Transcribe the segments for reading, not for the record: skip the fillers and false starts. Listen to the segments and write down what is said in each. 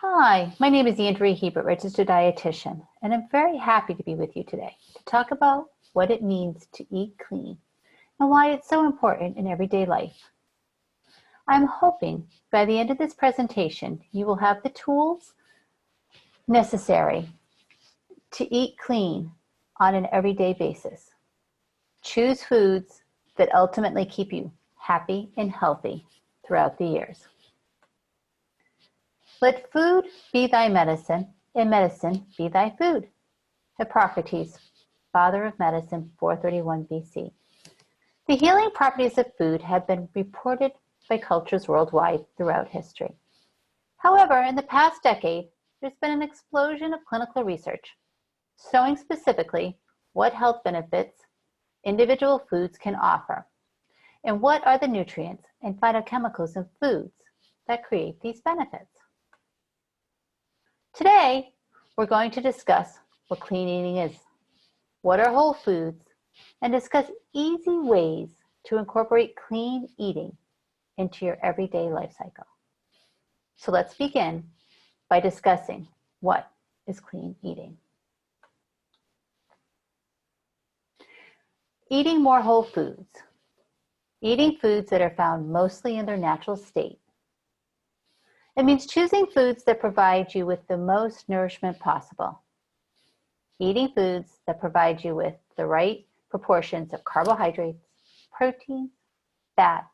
Hi, my name is Andrea Hebert, registered dietitian, and I'm very happy to be with you today to talk about what it means to eat clean and why it's so important in everyday life. I'm hoping by the end of this presentation, you will have the tools necessary to eat clean on an everyday basis. Choose foods that ultimately keep you happy and healthy throughout the years. Let food be thy medicine, and medicine be thy food. Hippocrates, father of medicine, 431 BC. The healing properties of food have been reported by cultures worldwide throughout history. However, in the past decade, there's been an explosion of clinical research showing specifically what health benefits individual foods can offer and what are the nutrients and phytochemicals in foods that create these benefits. Today, we're going to discuss what clean eating is, what are whole foods, and discuss easy ways to incorporate clean eating into your everyday life cycle. So let's begin by discussing what is clean eating. Eating more whole foods. Eating foods that are found mostly in their natural state. It means choosing foods that provide you with the most nourishment possible. Eating foods that provide you with the right proportions of carbohydrates, proteins, fats,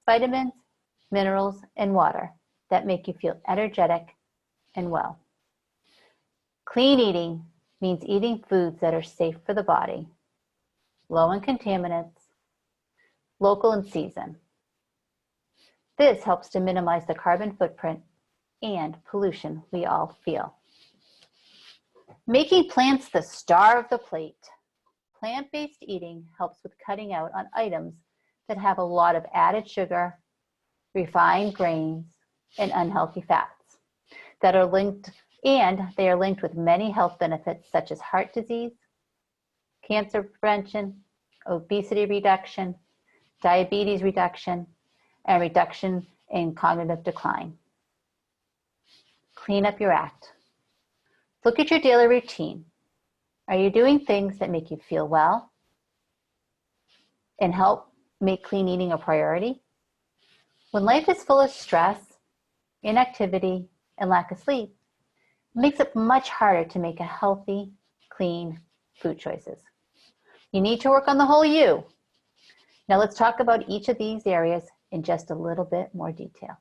vitamins, minerals, and water that make you feel energetic and well. Clean eating means eating foods that are safe for the body, low in contaminants, local in season. This helps to minimize the carbon footprint and pollution we all feel. Making plants the star of the plate. Plant-based eating helps with cutting out on items that have a lot of added sugar, refined grains, and unhealthy fats that are linked, and they are linked with many health benefits such as heart disease, cancer prevention, obesity reduction, diabetes reduction, and reduction in cognitive decline. Clean up your act. Look at your daily routine. Are you doing things that make you feel well and help make clean eating a priority? When life is full of stress, inactivity, and lack of sleep, it makes it much harder to make a healthy, clean food choices. You need to work on the whole you. Now let's talk about each of these areas in just a little bit more detail.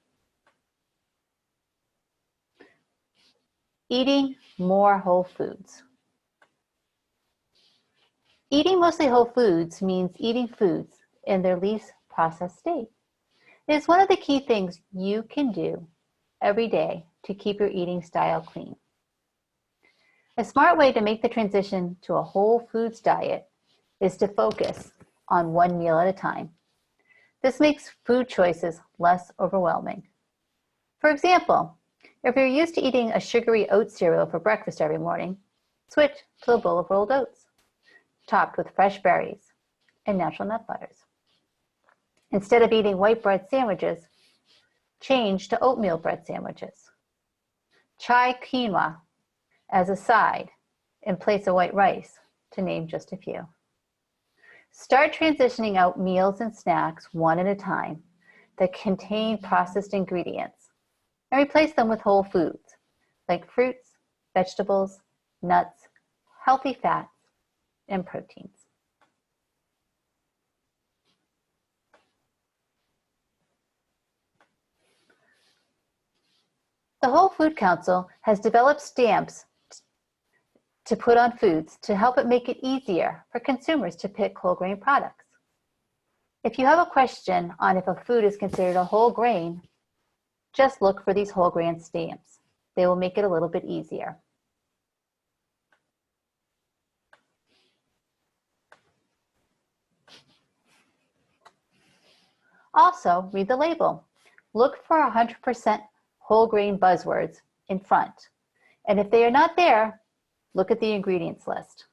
Eating more whole foods. Eating mostly whole foods means eating foods in their least processed state. It is one of the key things you can do every day to keep your eating style clean. A smart way to make the transition to a whole foods diet is to focus on one meal at a time. This makes food choices less overwhelming. For example, if you're used to eating a sugary oat cereal for breakfast every morning, switch to a bowl of rolled oats, topped with fresh berries and natural nut butters. Instead of eating white bread sandwiches, change to oatmeal bread sandwiches. Try quinoa as a side in place of white rice, to name just a few. Start transitioning out meals and snacks one at a time that contain processed ingredients and replace them with whole foods like fruits, vegetables, nuts, healthy fats, and proteins. The Whole Food Council has developed stamps to put on foods to help it make it easier for consumers to pick whole grain products. If you have a question on if a food is considered a whole grain, just look for these whole grain stamps. They will make it a little bit easier. Also, read the label. Look for 100% whole grain buzzwords in front. And if they are not there, look at the ingredients list.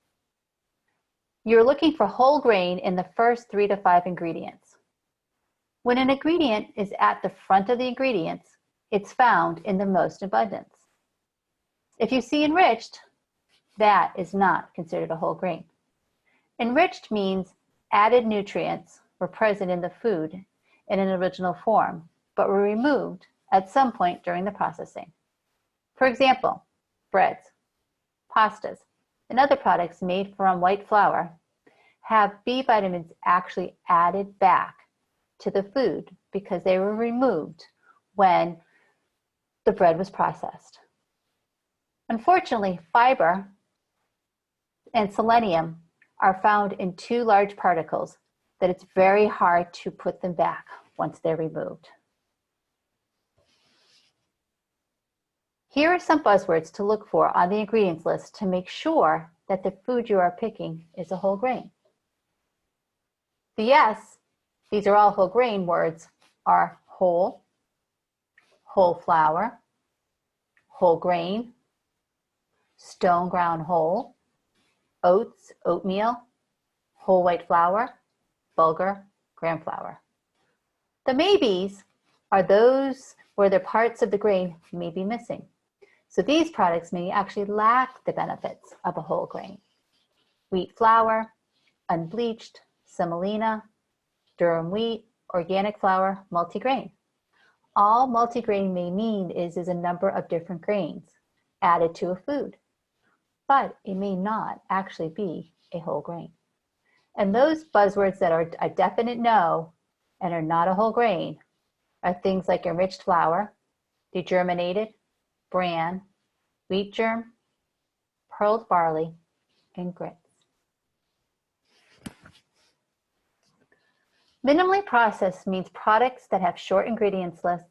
You're looking for whole grain in the first 3 to 5 ingredients. When an ingredient is at the front of the ingredients, it's found in the most abundance. If you see enriched, that is not considered a whole grain. Enriched means added nutrients were present in the food in an original form, but were removed at some point during the processing. For example, breads, pastas, and other products made from white flour have B vitamins actually added back to the food because they were removed when the bread was processed. Unfortunately, fiber and selenium are found in too large particles that it's very hard to put them back once they're removed. Here are some buzzwords to look for on the ingredients list to make sure that the food you are picking is a whole grain. The yes, these are all whole grain words, are whole, whole flour, whole grain, stone ground whole, oats, oatmeal, whole white flour, bulgur, gram flour. The maybes are those where the parts of the grain may be missing. So these products may actually lack the benefits of a whole grain. Wheat flour, unbleached, semolina, durum wheat, organic flour, multigrain. All multigrain may mean is a number of different grains added to a food, but it may not actually be a whole grain. And those buzzwords that are a definite no and are not a whole grain are things like enriched flour, degerminated, bran, wheat germ, pearled barley, and grits. Minimally processed means products that have short ingredients lists,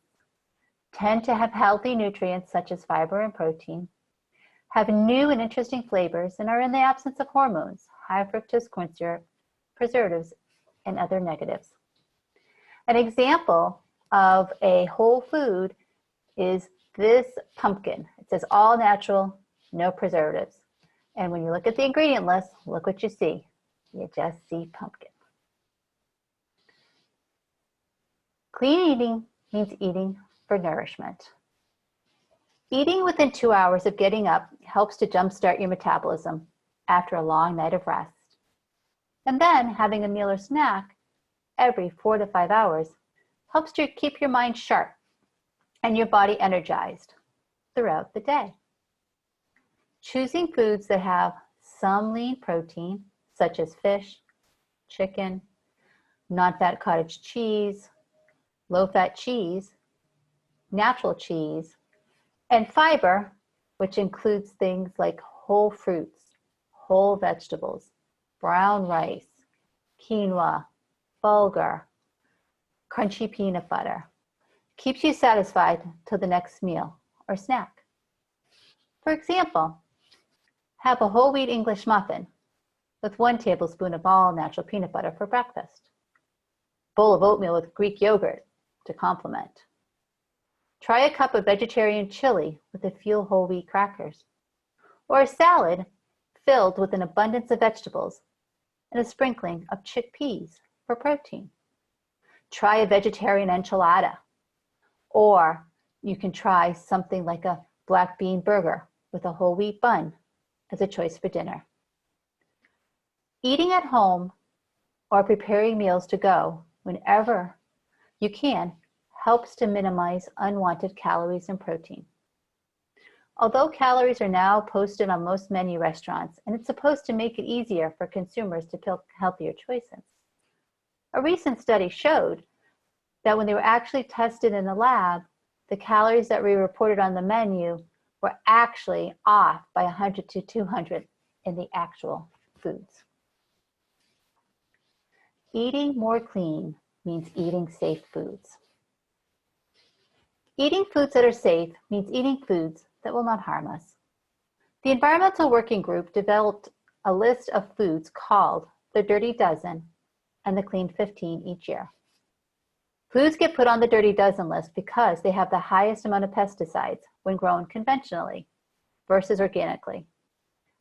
tend to have healthy nutrients such as fiber and protein, have new and interesting flavors, and are in the absence of hormones, high fructose corn syrup, preservatives, and other negatives. An example of a whole food is this pumpkin. It says all natural, no preservatives. And when you look at the ingredient list, look what you see. You just see pumpkin. Clean eating means eating for nourishment. Eating within 2 hours of getting up helps to jumpstart your metabolism after a long night of rest. And then having a meal or snack every 4 to 5 hours helps to keep your mind sharp and your body energized throughout the day. Choosing foods that have some lean protein, such as fish, chicken, non-fat cottage cheese, low-fat cheese, natural cheese, and fiber, which includes things like whole fruits, whole vegetables, brown rice, quinoa, bulgur, crunchy peanut butter, keeps you satisfied till the next meal or snack. For example, have a whole wheat English muffin with 1 tablespoon of all natural peanut butter for breakfast. Bowl of oatmeal with Greek yogurt to complement. Try a cup of vegetarian chili with a few whole wheat crackers, or a salad filled with an abundance of vegetables and a sprinkling of chickpeas for protein. Try a vegetarian enchilada, or you can try something like a black bean burger with a whole wheat bun as a choice for dinner. Eating at home or preparing meals to go whenever you can helps to minimize unwanted calories and protein. Although calories are now posted on most menu restaurants, and it's supposed to make it easier for consumers to pick healthier choices, a recent study showed that when they were actually tested in the lab, the calories that were reported on the menu were actually off by 100 to 200 in the actual foods. Eating more clean means eating safe foods. Eating foods that are safe means eating foods that will not harm us. The Environmental Working Group developed a list of foods called the Dirty Dozen and the Clean 15 each year. Foods get put on the Dirty Dozen list because they have the highest amount of pesticides when grown conventionally versus organically.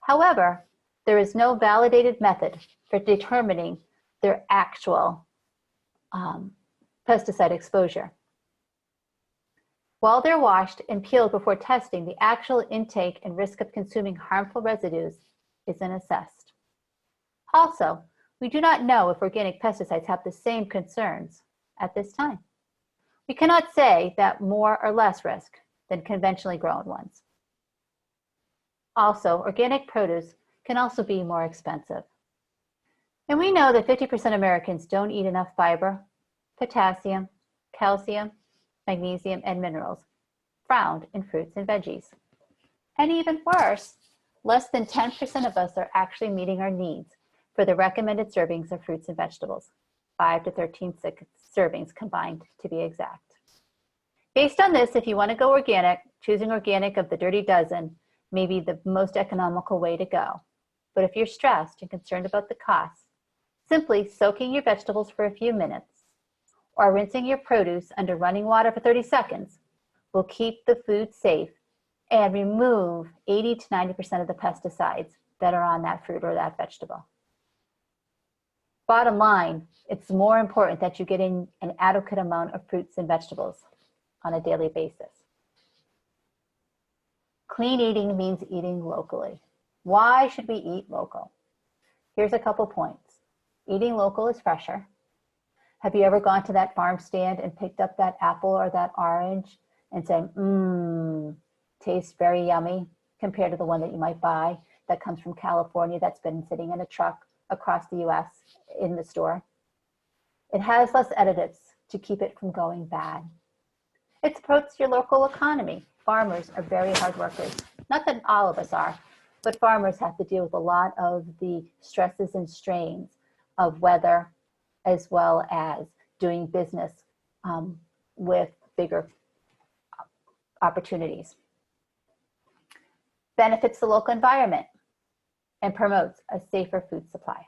However, there is no validated method for determining their actual pesticide exposure. While they're washed and peeled before testing, the actual intake and risk of consuming harmful residues isn't assessed. Also, we do not know if organic pesticides have the same concerns at this time. We cannot say that more or less risk than conventionally grown ones. Also, organic produce can also be more expensive. And we know that 50% of Americans don't eat enough fiber, potassium, calcium, magnesium, and minerals found in fruits and veggies. And even worse, less than 10% of us are actually meeting our needs for the recommended servings of fruits and vegetables, 5 to 13 servings combined to be exact. Based on this, if you want to go organic, choosing organic of the dirty dozen may be the most economical way to go. But if you're stressed and concerned about the costs, simply soaking your vegetables for a few minutes or rinsing your produce under running water for 30 seconds will keep the food safe and remove 80 to 90% of the pesticides that are on that fruit or that vegetable. Bottom line, it's more important that you get in an adequate amount of fruits and vegetables on a daily basis. Clean eating means eating locally. Why should we eat local? Here's a couple points. Eating local is fresher. Have you ever gone to that farm stand and picked up that apple or that orange and said, tastes very yummy compared to the one that you might buy that comes from California that's been sitting in a truck across the US in the store? It has less additives to keep it from going bad. It supports your local economy. Farmers are very hard workers. Not that all of us are, but farmers have to deal with a lot of the stresses and strains of weather, as well as doing business with bigger opportunities. Benefits the local environment and promotes a safer food supply.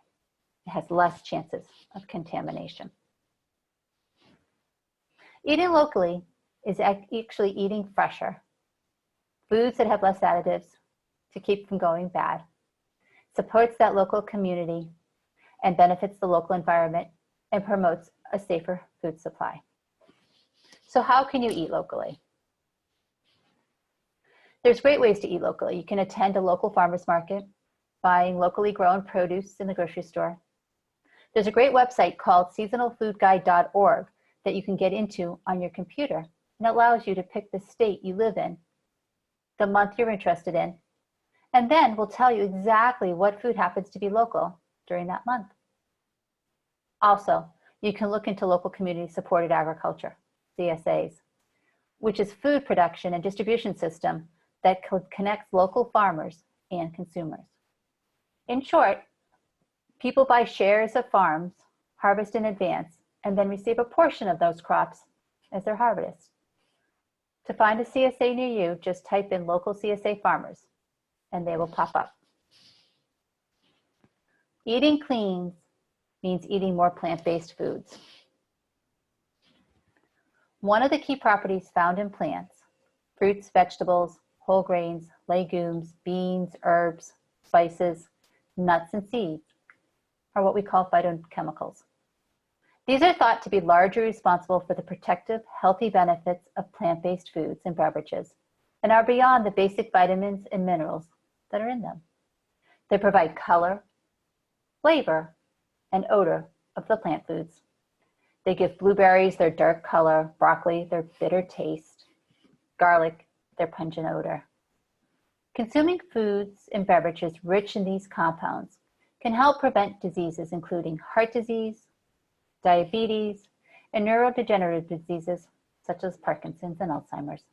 It has less chances of contamination. Eating locally is actually eating fresher. Foods that have less additives to keep from going bad, supports that local community, and benefits the local environment and promotes a safer food supply. So how can you eat locally? There's great ways to eat locally. You can attend a local farmer's market, buying locally grown produce in the grocery store. There's a great website called seasonalfoodguide.org that you can get into on your computer, and it allows you to pick the state you live in, the month you're interested in, and then will tell you exactly what food happens to be local during that month. Also, you can look into local community supported agriculture, CSAs, which is food production and distribution system that connects local farmers and consumers. In short, people buy shares of farms, harvest in advance, and then receive a portion of those crops as their harvest. To find a CSA near you, just type in local CSA farmers and they will pop up. Eating clean means eating more plant-based foods. One of the key properties found in plants, fruits, vegetables, whole grains, legumes, beans, herbs, spices, nuts, and seeds, are what we call phytochemicals. These are thought to be largely responsible for the protective, healthy benefits of plant-based foods and beverages, and are beyond the basic vitamins and minerals that are in them. They provide color, flavor, and odor of the plant foods. They give blueberries their dark color, broccoli their bitter taste, garlic their pungent odor. Consuming foods and beverages rich in these compounds can help prevent diseases including heart disease, diabetes, and neurodegenerative diseases such as Parkinson's and Alzheimer's.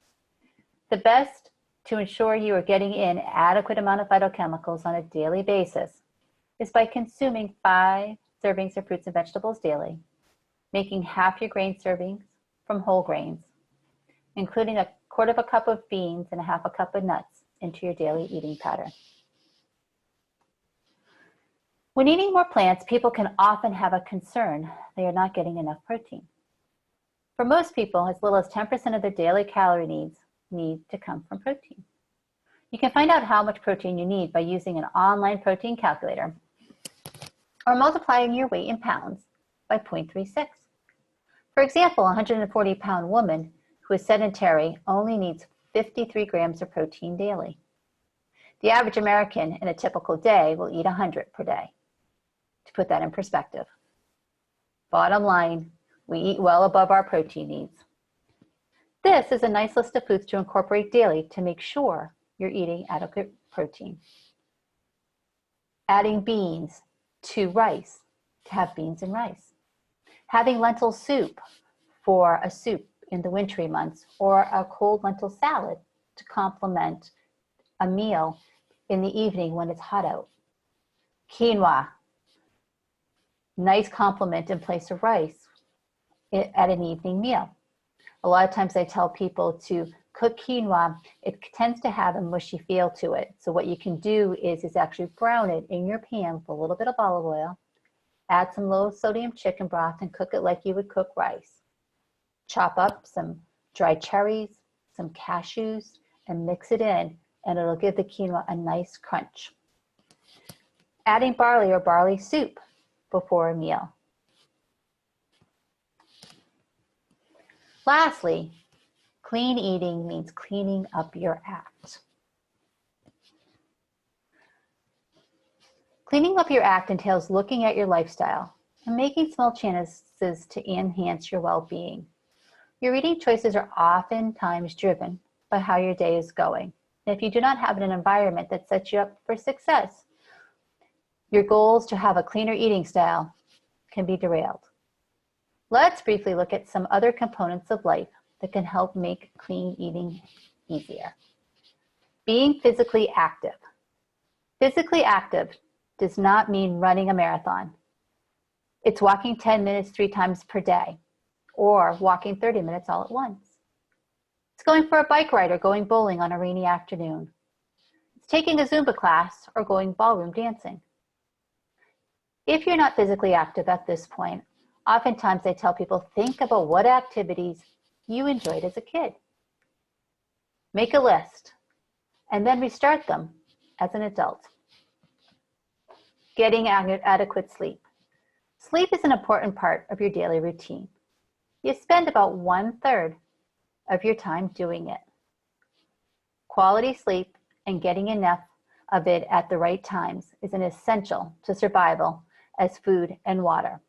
The best to ensure you are getting in adequate amount of phytochemicals on a daily basis is by consuming 5 servings of fruits and vegetables daily, making half your grain servings from whole grains, including 1/4 cup of beans and 1/2 cup of nuts into your daily eating pattern. When eating more plants, people can often have a concern they are not getting enough protein. For most people, as little as 10% of their daily calorie needs need to come from protein. You can find out how much protein you need by using an online protein calculator or multiplying your weight in pounds by 0.36. For example, a 140-pound woman who who is sedentary only needs 53 grams of protein daily. The average American in a typical day will eat 100 per day. To put that in perspective. Bottom line, we eat well above our protein needs. This is a nice list of foods to incorporate daily to make sure you're eating adequate protein. Adding beans to rice, to have beans and rice. Having lentil soup for a soup in the wintry months, or a cold lentil salad to complement a meal in the evening when it's hot out. Quinoa, nice complement in place of rice at an evening meal. A lot of times I tell people to cook quinoa. It tends to have a mushy feel to it. So what you can do is actually brown it in your pan with a little bit of olive oil, add some low sodium chicken broth and cook it like you would cook rice. Chop up some dried cherries, some cashews, and mix it in, and it'll give the quinoa a nice crunch. Adding barley or barley soup before a meal. Lastly, clean eating means cleaning up your act. Cleaning up your act entails looking at your lifestyle and making small changes to enhance your well-being. Your eating choices are oftentimes driven by how your day is going. And if you do not have an environment that sets you up for success, your goals to have a cleaner eating style can be derailed. Let's briefly look at some other components of life that can help make clean eating easier. Being physically active. Physically active does not mean running a marathon. It's walking 10 minutes 3 times per day, or walking 30 minutes all at once. It's going for a bike ride or going bowling on a rainy afternoon. It's taking a Zumba class or going ballroom dancing. If you're not physically active at this point, oftentimes I tell people, think about what activities you enjoyed as a kid. Make a list and then restart them as an adult. Getting adequate sleep. Sleep is an important part of your daily routine. You spend about 1/3 of your time doing it. Quality sleep and getting enough of it at the right times is an essential to survival as food and water.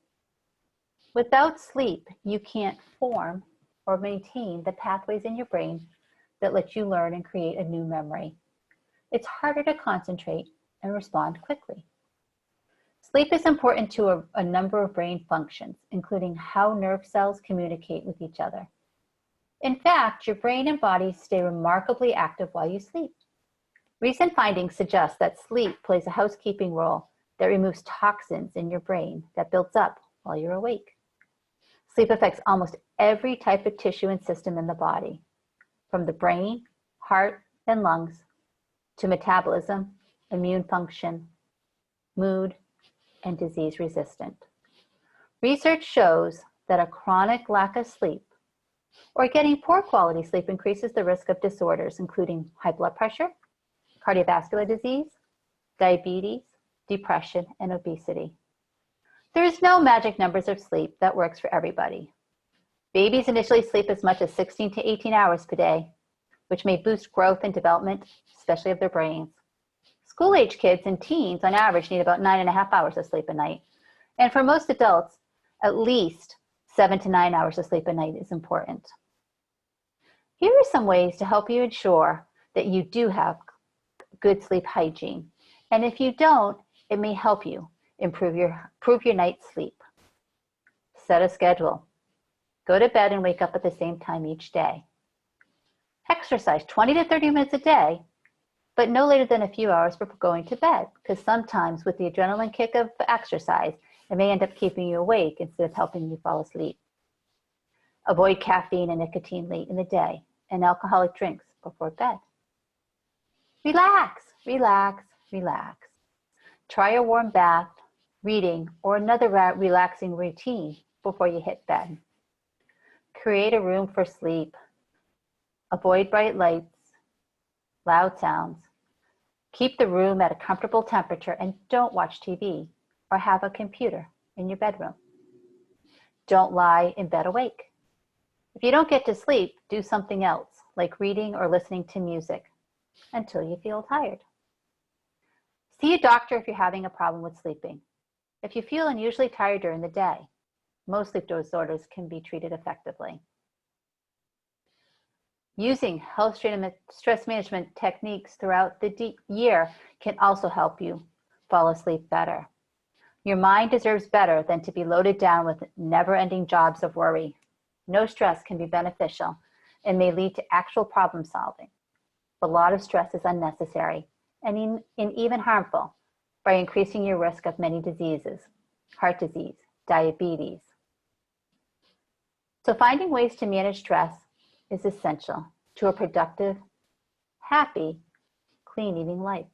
Without sleep, you can't form or maintain the pathways in your brain that let you learn and create a new memory. It's harder to concentrate and respond quickly. Sleep is important to a number of brain functions, including how nerve cells communicate with each other. In fact, your brain and body stay remarkably active while you sleep. Recent findings suggest that sleep plays a housekeeping role that removes toxins in your brain that builds up while you're awake. Sleep affects almost every type of tissue and system in the body, from the brain, heart, and lungs, to metabolism, immune function, mood, and disease resistant. Research shows that a chronic lack of sleep or getting poor quality sleep increases the risk of disorders, including high blood pressure, cardiovascular disease, diabetes, depression, and obesity. There is no magic numbers of sleep that works for everybody. Babies initially sleep as much as 16 to 18 hours per day, which may boost growth and development, especially of their brains. School-age kids and teens on average need about 9.5 hours of sleep a night. And for most adults, at least 7 to 9 hours of sleep a night is important. Here are some ways to help you ensure that you do have good sleep hygiene. And if you don't, it may help you improve your night's sleep. Set a schedule. Go to bed and wake up at the same time each day. Exercise 20 to 30 minutes a day, but no later than a few hours before going to bed, because sometimes with the adrenaline kick of exercise, it may end up keeping you awake instead of helping you fall asleep. Avoid caffeine and nicotine late in the day and alcoholic drinks before bed. Relax, relax, relax. Try a warm bath, reading, or another relaxing routine before you hit bed. Create a room for sleep. Avoid bright lights, loud sounds. Keep the room at a comfortable temperature and don't watch TV or have a computer in your bedroom. Don't lie in bed awake. If you don't get to sleep, do something else, like reading or listening to music, until you feel tired. See a doctor if you're having a problem with sleeping. If you feel unusually tired during the day, most sleep disorders can be treated effectively. Using health stress management techniques throughout the year can also help you fall asleep better. Your mind deserves better than to be loaded down with never-ending jobs of worry. No stress can be beneficial and may lead to actual problem solving. A lot of stress is unnecessary and even harmful by increasing your risk of many diseases, heart disease, diabetes. So finding ways to manage stress is essential to a productive, happy, clean eating life.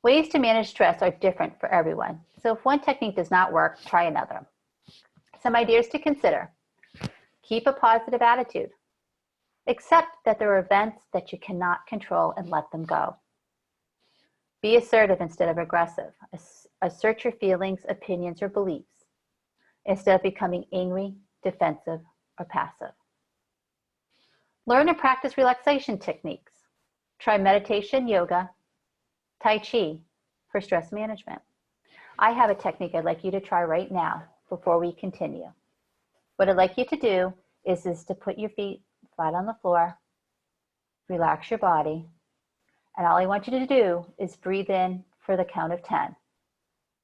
Ways to manage stress are different for everyone. So if one technique does not work, try another. Some ideas to consider. Keep a positive attitude. Accept that there are events that you cannot control and let them go. Be assertive instead of aggressive. Assert your feelings, opinions, or beliefs instead of becoming angry, defensive, or passive. Learn and practice relaxation techniques. Try meditation, yoga, Tai Chi for stress management. I have a technique I'd like you to try right now before we continue. What I'd like you to do is to put your feet flat on the floor, relax your body, and all I want you to do is breathe in for the count of 10.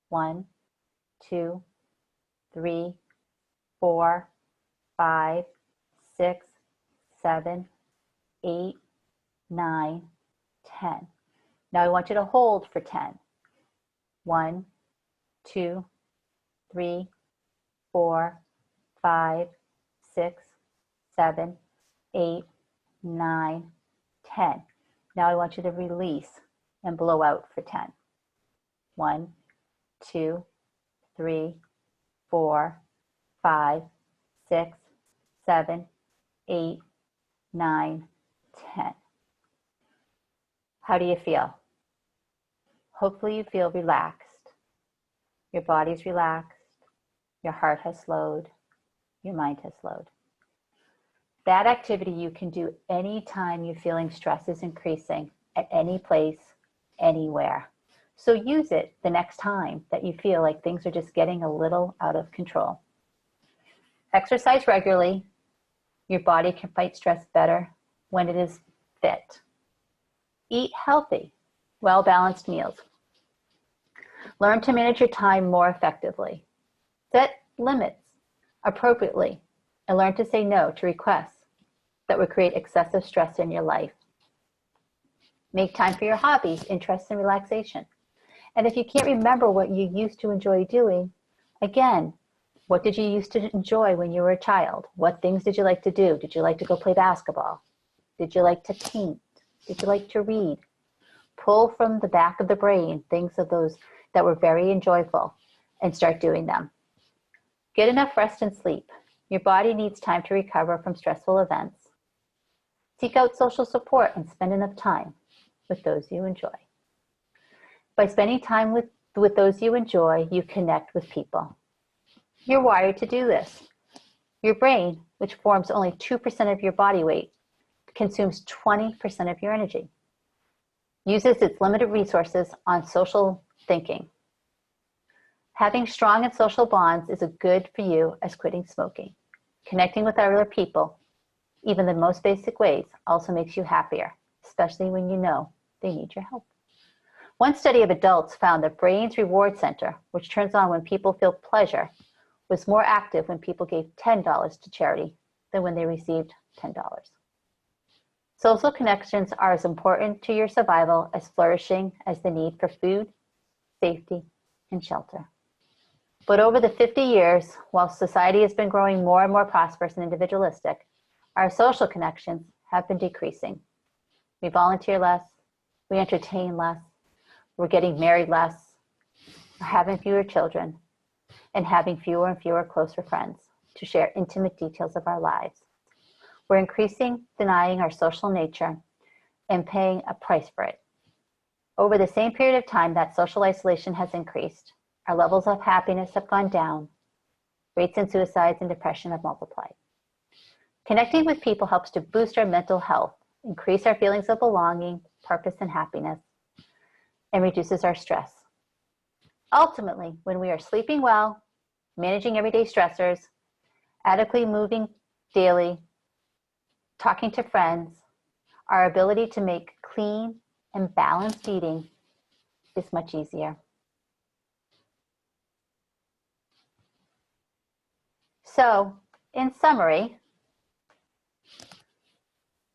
1, 2, 3, 4, 5, 6, 7, 8, 9, 10. Now I want you to hold for 10. 1, 2, 3, 4, 5, 6, 7, 8, 9, 10. Now I want you to release and blow out for 10. 1, 2, 3, 4, 5, 6, 7, 8, 9, 10. How do you feel? Hopefully you feel relaxed. Your body's relaxed. Your heart has slowed. Your mind has slowed. That activity you can do anytime you're feeling stress is increasing, at any place, anywhere. So use it the next time that you feel like things are just getting a little out of control. Exercise regularly. Your body can fight stress better when it is fit. Eat healthy, well-balanced meals. Learn to manage your time more effectively. Set limits appropriately and learn to say no to requests that would create excessive stress in your life. Make time for your hobbies, interests, and relaxation. And if you can't remember what you used to enjoy doing, again, what did you used to enjoy when you were a child? What things did you like to do? Did you like to go play basketball? Did you like to paint? Did you like to read? Pull from the back of the brain things of those that were very enjoyable and start doing them. Get enough rest and sleep. Your body needs time to recover from stressful events. Seek out social support and spend enough time with those you enjoy. By spending time with those you enjoy, you connect with people. You're wired to do this. Your brain, which forms only 2% of your body weight, consumes 20% of your energy. Uses its limited resources on social thinking. Having strong and social bonds is as good for you as quitting smoking. Connecting with other people, even the most basic ways, also makes you happier, especially when you know they need your help. One study of adults found that brain's reward center, which turns on when people feel pleasure, was more active when people gave $10 to charity than when they received $10. Social connections are as important to your survival as flourishing as the need for food, safety, and shelter. But over the 50 years, while society has been growing more and more prosperous and individualistic, our social connections have been decreasing. We volunteer less, we entertain less, we're getting married less, we're having fewer children, and having fewer and fewer closer friends to share intimate details of our lives. We're increasing denying our social nature and paying a price for it. Over the same period of time that social isolation has increased, our levels of happiness have gone down, rates in suicides and depression have multiplied. Connecting with people helps to boost our mental health, increase our feelings of belonging, purpose, and happiness, and reduces our stress. Ultimately, when we are sleeping well, managing everyday stressors, adequately moving daily, talking to friends, our ability to make clean and balanced eating is much easier. So, in summary,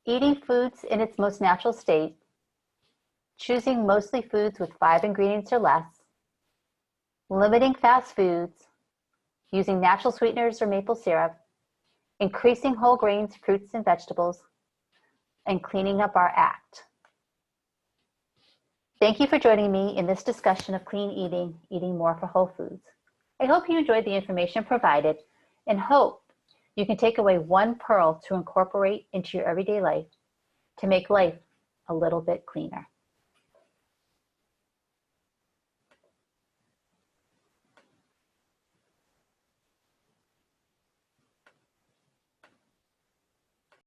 eating foods in its most natural state, choosing mostly foods with 5 ingredients or less, limiting fast foods, using natural sweeteners or maple syrup, increasing whole grains, fruits, and vegetables, and cleaning up our act. Thank you for joining me in this discussion of clean eating, eating more for whole foods. I hope you enjoyed the information provided and hope you can take away one pearl to incorporate into your everyday life to make life a little bit cleaner.